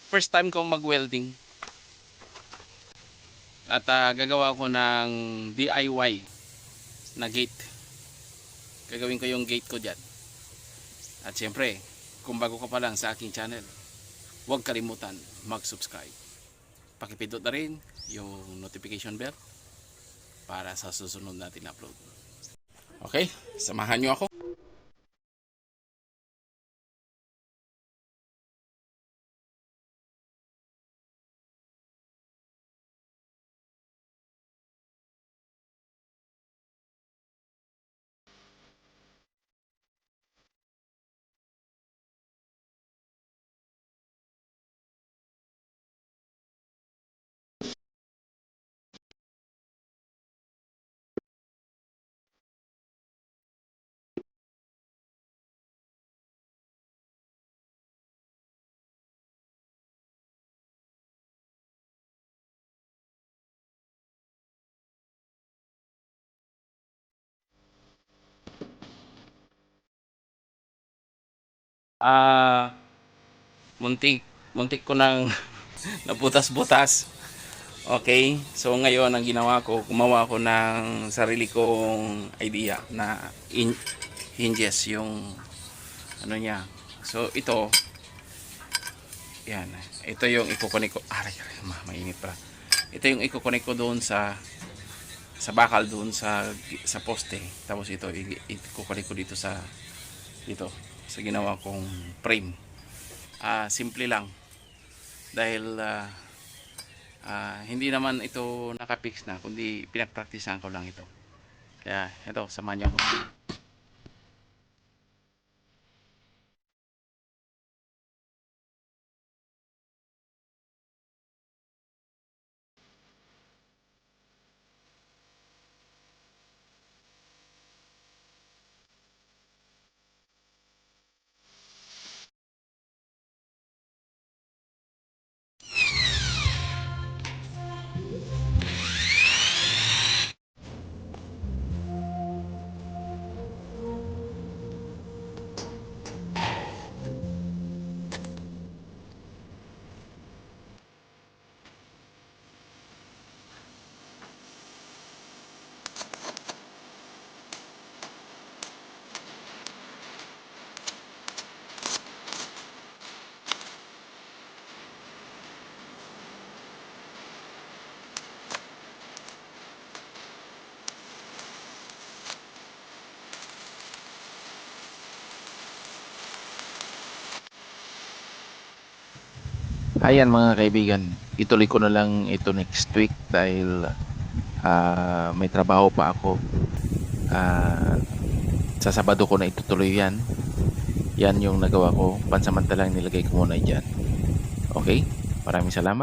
First time kong mag-welding at gagawa ko ng DIY na gate. Gagawin ko yung gate ko dyan. At syempre, kung bago ka pa lang sa aking channel, huwag kalimutan mag-subscribe. Pakipindot na rin yung notification bell para sa susunod natin upload. Okay, samahan nyo ako. Muntik muntik ko nang nabutas-butas. Okay, so ngayon ang ginawa ko, gumawa ko ng sarili kong idea na hinges yung ano niya. So ito, yan, ito yung ikukunik ko. Aray, mainit pa. Ito yung ikukunik ko doon sa bakal doon sa poste. Tapos ito ikukunik ko dito sa ginawa kong frame. Simple lang dahil hindi naman ito nakapix na, kundi pinagpraktisan ko lang ito. Kaya ito, samahan niyo ako. Ayan mga kaibigan, ituloy ko na lang ito next week dahil may trabaho pa ako. Sa Sabado ko na itutuloy yan. Yan yung nagawa ko, pansamantalang nilagay ko muna dyan. Okay, maraming salamat.